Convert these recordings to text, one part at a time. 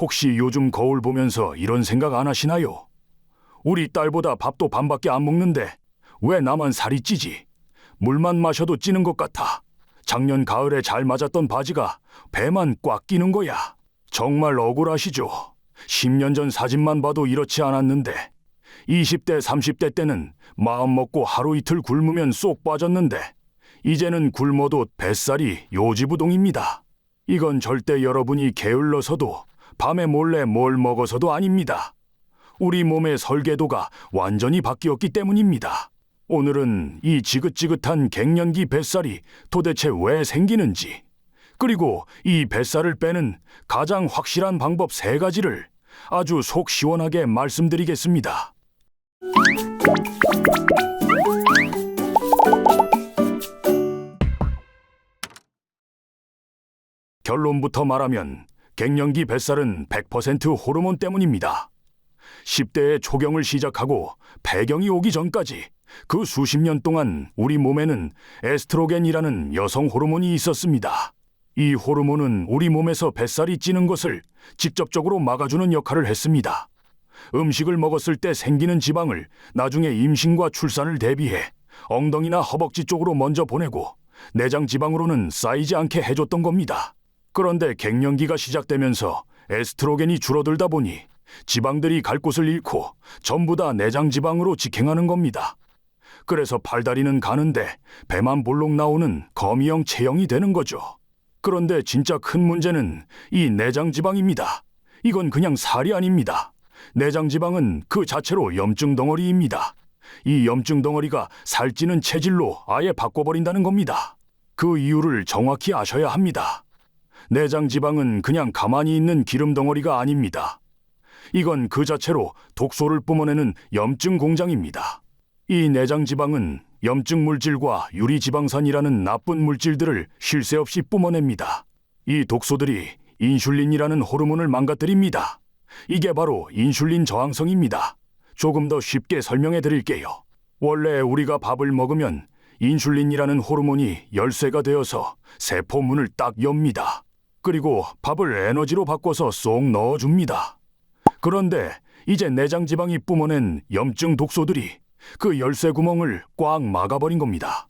혹시 요즘 거울 보면서 이런 생각 안 하시나요? 우리 딸보다 밥도 반밖에 안 먹는데 왜 나만 살이 찌지? 물만 마셔도 찌는 것 같아. 작년 가을에 잘 맞았던 바지가 배만 꽉 끼는 거야. 정말 억울하시죠? 10년 전 사진만 봐도 이렇지 않았는데 20대, 30대 때는 마음 먹고 하루 이틀 굶으면 쏙 빠졌는데 이제는 굶어도 뱃살이 요지부동입니다. 이건 절대 여러분이 게을러서도 밤에 몰래 뭘 먹어서도 아닙니다. 우리 몸의 설계도가 완전히 바뀌었기 때문입니다. 오늘은 이 지긋지긋한 갱년기 뱃살이 도대체 왜 생기는지, 그리고 이 뱃살을 빼는 가장 확실한 방법 3가지를 아주 속 시원하게 말씀드리겠습니다. 결론부터 말하면 갱년기 뱃살은 100% 호르몬 때문입니다. 10대에 초경을 시작하고 폐경이 오기 전까지 그 수십 년 동안 우리 몸에는 에스트로겐이라는 여성 호르몬이 있었습니다. 이 호르몬은 우리 몸에서 뱃살이 찌는 것을 직접적으로 막아주는 역할을 했습니다. 음식을 먹었을 때 생기는 지방을 나중에 임신과 출산을 대비해 엉덩이나 허벅지 쪽으로 먼저 보내고 내장 지방으로는 쌓이지 않게 해줬던 겁니다. 그런데 갱년기가 시작되면서 에스트로겐이 줄어들다 보니 지방들이 갈 곳을 잃고 전부 다 내장 지방으로 직행하는 겁니다. 그래서 팔다리는 가는데 배만 볼록 나오는 거미형 체형이 되는 거죠. 그런데 진짜 큰 문제는 이 내장 지방입니다. 이건 그냥 살이 아닙니다. 내장 지방은 그 자체로 염증 덩어리입니다. 이 염증 덩어리가 살찌는 체질로 아예 바꿔버린다는 겁니다. 그 이유를 정확히 아셔야 합니다. 내장 지방은 그냥 가만히 있는 기름 덩어리가 아닙니다. 이건 그 자체로 독소를 뿜어내는 염증 공장입니다. 이 내장 지방은 염증 물질과 유리지방산이라는 나쁜 물질들을 쉴 새 없이 뿜어냅니다. 이 독소들이 인슐린이라는 호르몬을 망가뜨립니다. 이게 바로 인슐린 저항성입니다. 조금 더 쉽게 설명해 드릴게요. 원래 우리가 밥을 먹으면 인슐린이라는 호르몬이 열쇠가 되어서 세포 문을 딱 엽니다. 그리고 밥을 에너지로 바꿔서 쏙 넣어줍니다. 그런데 이제 내장 지방이 뿜어낸 염증 독소들이 그 열쇠 구멍을 꽉 막아버린 겁니다.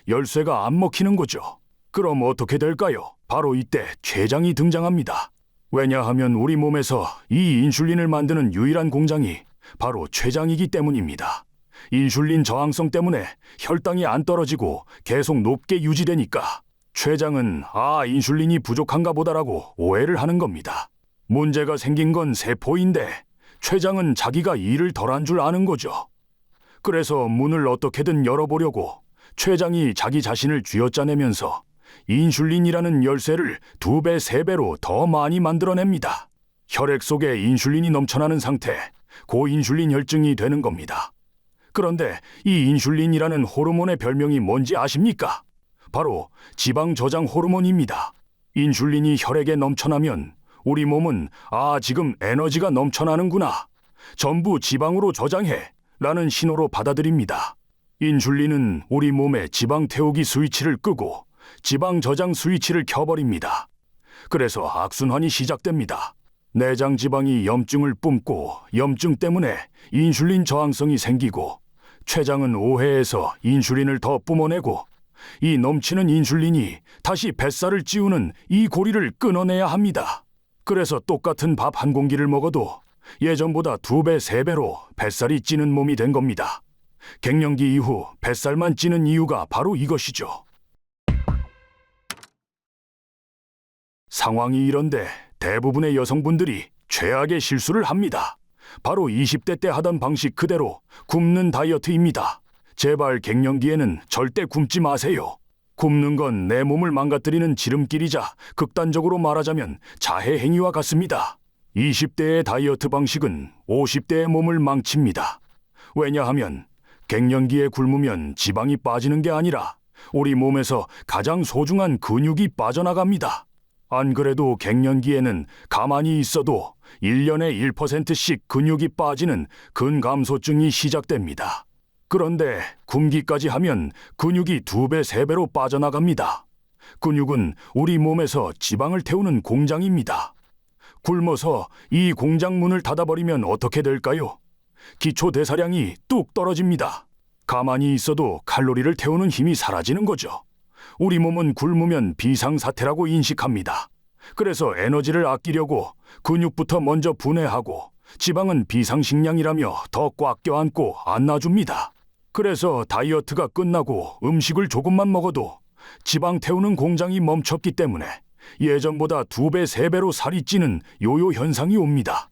열쇠가 안 먹히는 거죠. 그럼 어떻게 될까요? 바로 이때 췌장이 등장합니다. 왜냐하면 우리 몸에서 이 인슐린을 만드는 유일한 공장이 바로 췌장이기 때문입니다. 인슐린 저항성 때문에 혈당이 안 떨어지고 계속 높게 유지되니까 췌장은 인슐린이 부족한가 보다라고 오해를 하는 겁니다. 문제가 생긴 건 세포인데 췌장은 자기가 일을 덜 한 줄 아는 거죠. 그래서 문을 어떻게든 열어보려고 췌장이 자기 자신을 쥐어짜내면서 인슐린이라는 열쇠를 2배, 3배로 더 많이 만들어냅니다. 혈액 속에 인슐린이 넘쳐나는 상태, 고인슐린 혈증이 되는 겁니다. 그런데 이 인슐린이라는 호르몬의 별명이 뭔지 아십니까? 바로 지방 저장 호르몬입니다. 인슐린이 혈액에 넘쳐나면 우리 몸은 지금 에너지가 넘쳐나는구나, 전부 지방으로 저장해 라는 신호로 받아들입니다. 인슐린은 우리 몸의 지방 태우기 스위치를 끄고 지방 저장 스위치를 켜버립니다. 그래서 악순환이 시작됩니다. 내장 지방이 염증을 뿜고 염증 때문에 인슐린 저항성이 생기고 췌장은 오해해서 인슐린을 더 뿜어내고 이 넘치는 인슐린이 다시 뱃살을 찌우는 이 고리를 끊어내야 합니다. 그래서 똑같은 밥 한 공기를 먹어도 예전보다 2배, 3배로 뱃살이 찌는 몸이 된 겁니다. 갱년기 이후 뱃살만 찌는 이유가 바로 이것이죠. 상황이 이런데 대부분의 여성분들이 최악의 실수를 합니다. 바로 20대 때 하던 방식 그대로 굶는 다이어트입니다. 제발 갱년기에는 절대 굶지 마세요. 굶는 건 내 몸을 망가뜨리는 지름길이자 극단적으로 말하자면 자해 행위와 같습니다. 20대의 다이어트 방식은 50대의 몸을 망칩니다. 왜냐하면 갱년기에 굶으면 지방이 빠지는 게 아니라 우리 몸에서 가장 소중한 근육이 빠져나갑니다. 안 그래도 갱년기에는 가만히 있어도 1년에 1%씩 근육이 빠지는 근감소증이 시작됩니다. 그런데 굶기까지 하면 근육이 2배, 3배로 빠져나갑니다. 근육은 우리 몸에서 지방을 태우는 공장입니다. 굶어서 이 공장 문을 닫아버리면 어떻게 될까요? 기초 대사량이 뚝 떨어집니다. 가만히 있어도 칼로리를 태우는 힘이 사라지는 거죠. 우리 몸은 굶으면 비상사태라고 인식합니다. 그래서 에너지를 아끼려고 근육부터 먼저 분해하고 지방은 비상식량이라며 더 꽉 껴안고 안 놔줍니다. 그래서 다이어트가 끝나고 음식을 조금만 먹어도 지방 태우는 공장이 멈췄기 때문에 예전보다 2배, 3배로 살이 찌는 요요 현상이 옵니다.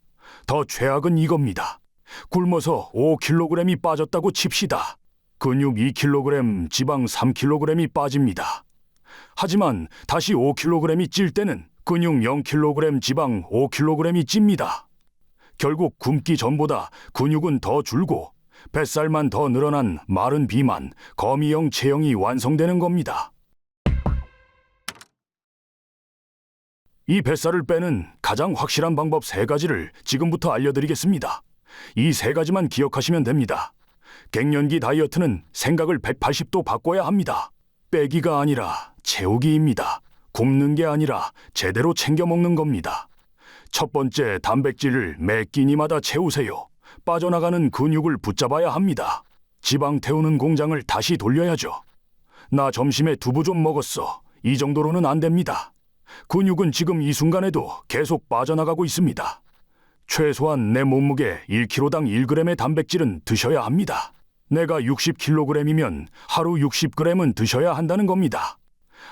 더 최악은 이겁니다. 굶어서 5kg이 빠졌다고 칩시다. 근육 2kg, 지방 3kg이 빠집니다. 하지만 다시 5kg이 찔 때는 근육 0kg, 지방 5kg이 찝니다. 결국 굶기 전보다 근육은 더 줄고 뱃살만 더 늘어난 마른 비만, 거미형 체형이 완성되는 겁니다. 이 뱃살을 빼는 가장 확실한 방법 3가지를 지금부터 알려드리겠습니다. 이 3가지만 기억하시면 됩니다. 갱년기 다이어트는 생각을 180도 바꿔야 합니다. 빼기가 아니라 채우기입니다. 굶는 게 아니라 제대로 챙겨 먹는 겁니다. 첫 번째, 단백질을 매 끼니마다 채우세요. 빠져나가는 근육을 붙잡아야 합니다. 지방 태우는 공장을 다시 돌려야죠. 나 점심에 두부 좀 먹었어. 이 정도로는 안 됩니다. 근육은 지금 이 순간에도 계속 빠져나가고 있습니다. 최소한 내 몸무게 1kg당 1g의 단백질은 드셔야 합니다. 내가 60kg이면 하루 60g은 드셔야 한다는 겁니다.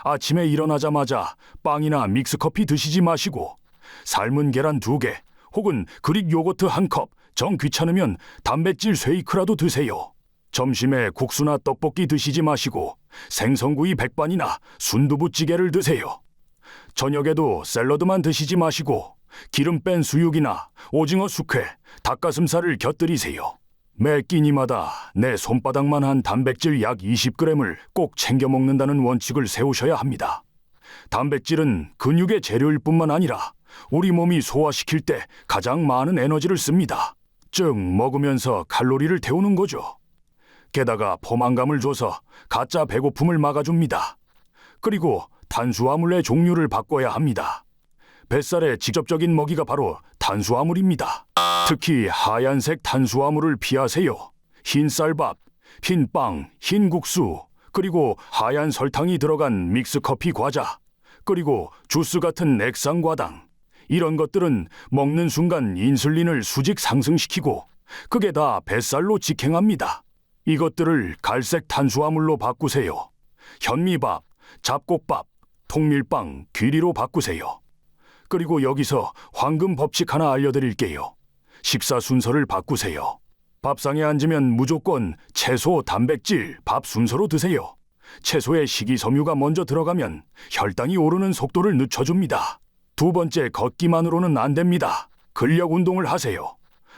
아침에 일어나자마자 빵이나 믹스커피 드시지 마시고 삶은 계란 2개 혹은 그릭 요거트 1컵, 정 귀찮으면 단백질 쉐이크라도 드세요. 점심에 국수나 떡볶이 드시지 마시고 생선구이 백반이나 순두부찌개를 드세요. 저녁에도 샐러드만 드시지 마시고 기름 뺀 수육이나 오징어 숙회, 닭가슴살을 곁들이세요. 매 끼니마다 내 손바닥만한 단백질 약 20g을 꼭 챙겨 먹는다는 원칙을 세우셔야 합니다. 단백질은 근육의 재료일 뿐만 아니라 우리 몸이 소화시킬 때 가장 많은 에너지를 씁니다. 즉 먹으면서 칼로리를 태우는 거죠. 게다가 포만감을 줘서 가짜 배고픔을 막아줍니다. 그리고 탄수화물의 종류를 바꿔야 합니다. 뱃살의 직접적인 먹이가 바로 탄수화물입니다. 특히 하얀색 탄수화물을 피하세요. 흰 쌀밥, 흰 빵, 흰 국수, 그리고 하얀 설탕이 들어간 믹스커피 과자, 그리고 주스 같은 액상과당. 이런 것들은 먹는 순간 인슐린을 수직 상승시키고 그게 다 뱃살로 직행합니다. 이것들을 갈색 탄수화물로 바꾸세요. 현미밥, 잡곡밥, 통밀빵, 귀리로 바꾸세요. 그리고 여기서 황금 법칙 하나 알려드릴게요. 식사 순서를 바꾸세요. 밥상에 앉으면 무조건 채소, 단백질, 밥 순서로 드세요. 채소에 식이섬유가 먼저 들어가면 혈당이 오르는 속도를 늦춰줍니다. 2번째, 걷기만으로는 안 됩니다. 근력 운동을 하세요.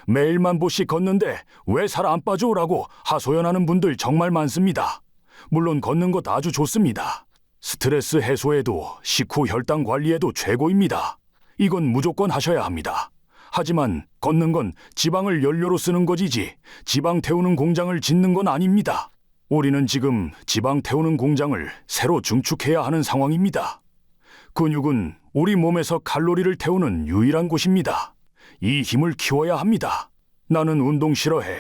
매일 만보씩 걷는데 왜 살 안 빠져라고 하소연하는 분들 정말 많습니다. 물론 걷는 것 아주 좋습니다. 스트레스 해소에도 식후 혈당 관리에도 최고입니다. 이건 무조건 하셔야 합니다. 하지만 걷는 건 지방을 연료로 쓰는 것이지 지방 태우는 공장을 짓는 건 아닙니다. 우리는 지금 지방 태우는 공장을 새로 증축해야 하는 상황입니다. 근육은 우리 몸에서 칼로리를 태우는 유일한 곳입니다. 이 힘을 키워야 합니다. 나는 운동 싫어해.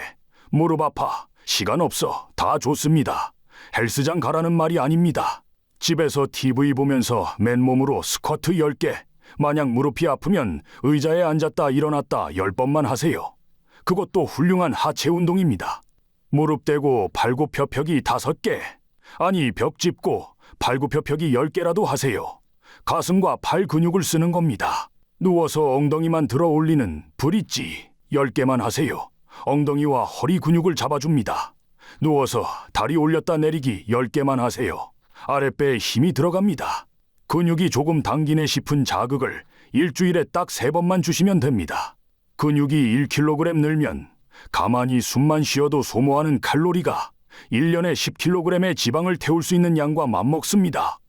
무릎 아파. 시간 없어. 다 좋습니다. 헬스장 가라는 말이 아닙니다. 집에서 TV 보면서 맨몸으로 스쿼트 10개. 만약 무릎이 아프면 의자에 앉았다 일어났다 10번만 하세요. 그것도 훌륭한 하체 운동입니다. 무릎 대고 발굽혀펴기 5개. 아니 벽 짚고 발굽혀펴기 10개라도 하세요. 가슴과 팔 근육을 쓰는 겁니다. 누워서 엉덩이만 들어 올리는 브릿지 10개만 하세요. 엉덩이와 허리 근육을 잡아줍니다. 누워서 다리 올렸다 내리기 10개만 하세요. 아랫배에 힘이 들어갑니다. 근육이 조금 당기네 싶은 자극을 일주일에 딱 3번만 주시면 됩니다. 근육이 1kg 늘면 가만히 숨만 쉬어도 소모하는 칼로리가 1년에 10kg의 지방을 태울 수 있는 양과 맞먹습니다.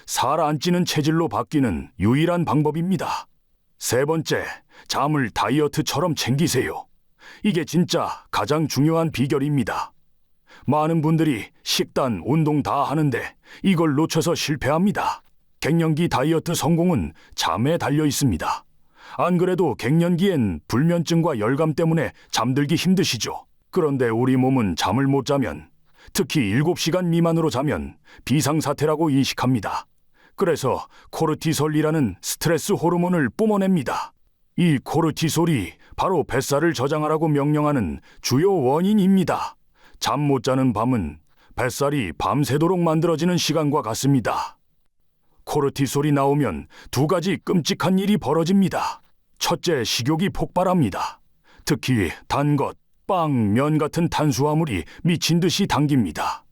살 안 찌는 체질로 바뀌는 유일한 방법입니다. 3번째, 잠을 다이어트처럼 챙기세요. 이게 진짜 가장 중요한 비결입니다. 많은 분들이 식단, 운동 다 하는데 이걸 놓쳐서 실패합니다. 갱년기 다이어트 성공은 잠에 달려 있습니다. 안 그래도 갱년기엔 불면증과 열감 때문에 잠들기 힘드시죠. 그런데 우리 몸은 잠을 못 자면, 특히 7시간 미만으로 자면 비상사태라고 인식합니다. 그래서 코르티솔이라는 스트레스 호르몬을 뿜어냅니다. 이 코르티솔이 바로 뱃살을 저장하라고 명령하는 주요 원인입니다. 잠 못 자는 밤은 뱃살이 밤새도록 만들어지는 시간과 같습니다. 코르티솔이 나오면 두 가지 끔찍한 일이 벌어집니다. 첫째, 식욕이 폭발합니다. 특히 단 것, 빵, 면 같은 탄수화물이 미친 듯이 당깁니다.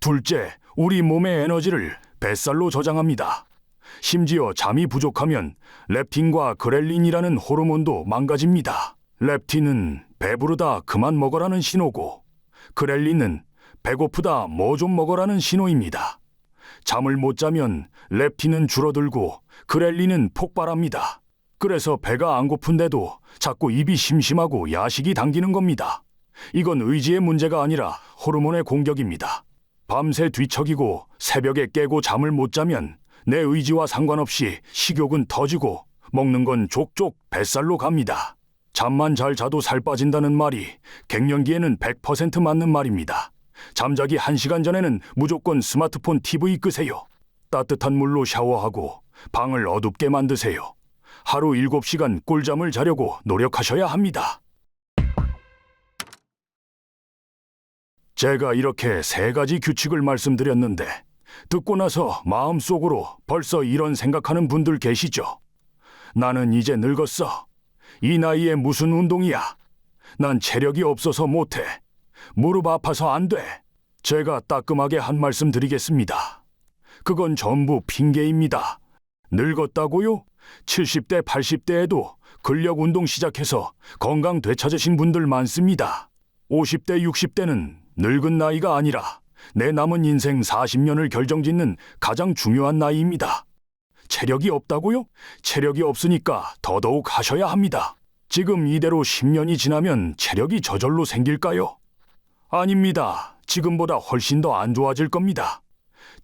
둘째, 우리 몸의 에너지를 뱃살로 저장합니다. 심지어 잠이 부족하면 렙틴과 그렐린이라는 호르몬도 망가집니다. 렙틴은 배부르다 그만 먹으라는 신호고, 그렐린은 배고프다 뭐 좀 먹으라는 신호입니다. 잠을 못 자면 렙틴은 줄어들고 그렐린은 폭발합니다. 그래서 배가 안 고픈데도 자꾸 입이 심심하고 야식이 당기는 겁니다. 이건 의지의 문제가 아니라 호르몬의 공격입니다. 밤새 뒤척이고 새벽에 깨고 잠을 못 자면 내 의지와 상관없이 식욕은 터지고 먹는 건 족족 뱃살로 갑니다. 잠만 잘 자도 살 빠진다는 말이 갱년기에는 100% 맞는 말입니다. 잠자기 1시간 전에는 무조건 스마트폰 TV 끄세요. 따뜻한 물로 샤워하고 방을 어둡게 만드세요. 하루 7시간 꿀잠을 자려고 노력하셔야 합니다. 제가 이렇게 3가지 규칙을 말씀드렸는데 듣고 나서 마음속으로 벌써 이런 생각하는 분들 계시죠? 나는 이제 늙었어. 이 나이에 무슨 운동이야? 난 체력이 없어서 못해. 무릎 아파서 안 돼. 제가 따끔하게 한 말씀 드리겠습니다. 그건 전부 핑계입니다. 늙었다고요? 70대, 80대에도 근력 운동 시작해서 건강 되찾으신 분들 많습니다. 50대, 60대는 늙은 나이가 아니라 내 남은 인생 40년을 결정짓는 가장 중요한 나이입니다. 체력이 없다고요? 체력이 없으니까 더더욱 하셔야 합니다. 지금 이대로 10년이 지나면 체력이 저절로 생길까요? 아닙니다. 지금보다 훨씬 더 안 좋아질 겁니다.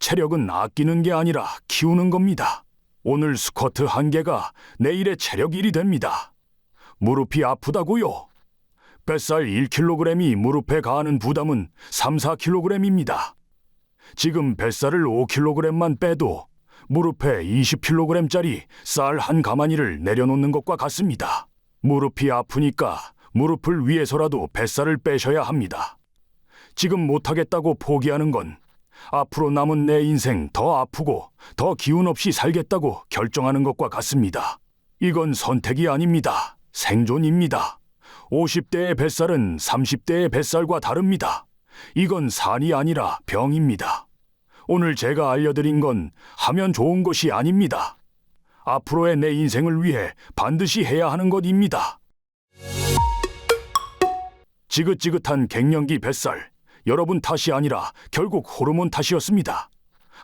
체력은 아끼는 게 아니라 키우는 겁니다. 오늘 스쿼트 1개가 내일의 체력 1이 됩니다. 무릎이 아프다고요? 뱃살 1kg이 무릎에 가하는 부담은 3, 4kg입니다. 지금 뱃살을 5kg만 빼도 무릎에 20kg짜리 쌀 한 가마니를 내려놓는 것과 같습니다. 무릎이 아프니까 무릎을 위해서라도 뱃살을 빼셔야 합니다. 지금 못하겠다고 포기하는 건 앞으로 남은 내 인생 더 아프고 더 기운 없이 살겠다고 결정하는 것과 같습니다. 이건 선택이 아닙니다. 생존입니다. 50대의 뱃살은 30대의 뱃살과 다릅니다. 이건 산이 아니라 병입니다. 오늘 제가 알려드린 건 하면 좋은 것이 아닙니다. 앞으로의 내 인생을 위해 반드시 해야 하는 것입니다. 지긋지긋한 갱년기 뱃살, 여러분 탓이 아니라 결국 호르몬 탓이었습니다.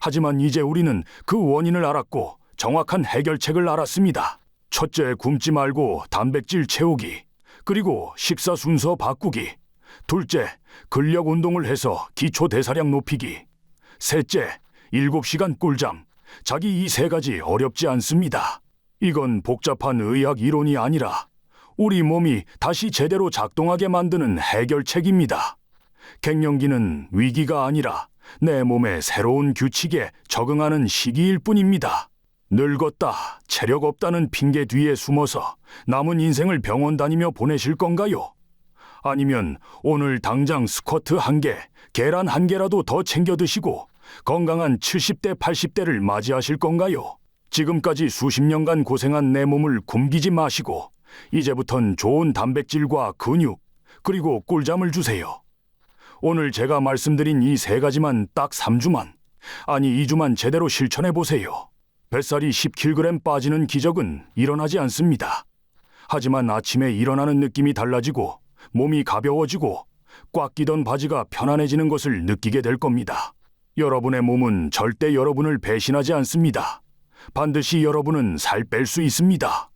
하지만 이제 우리는 그 원인을 알았고 정확한 해결책을 알았습니다. 첫째, 굶지 말고 단백질 채우기, 그리고 식사 순서 바꾸기. 둘째, 근력 운동을 해서 기초 대사량 높이기. 셋째, 7시간 꿀잠. 자기 이 3가지 어렵지 않습니다. 이건 복잡한 의학 이론이 아니라 우리 몸이 다시 제대로 작동하게 만드는 해결책입니다. 갱년기는 위기가 아니라 내 몸의 새로운 규칙에 적응하는 시기일 뿐입니다. 늙었다, 체력 없다는 핑계 뒤에 숨어서 남은 인생을 병원 다니며 보내실 건가요? 아니면 오늘 당장 스쿼트 1개, 계란 1개라도 더 챙겨 드시고 건강한 70대, 80대를 맞이하실 건가요? 지금까지 수십 년간 고생한 내 몸을 굶기지 마시고 이제부턴 좋은 단백질과 근육, 그리고 꿀잠을 주세요. 오늘 제가 말씀드린 이 3가지만 딱 3주만, 아니 2주만 제대로 실천해 보세요. 뱃살이 10kg 빠지는 기적은 일어나지 않습니다. 하지만 아침에 일어나는 느낌이 달라지고 몸이 가벼워지고 꽉 끼던 바지가 편안해지는 것을 느끼게 될 겁니다. 여러분의 몸은 절대 여러분을 배신하지 않습니다. 반드시 여러분은 살 뺄 수 있습니다.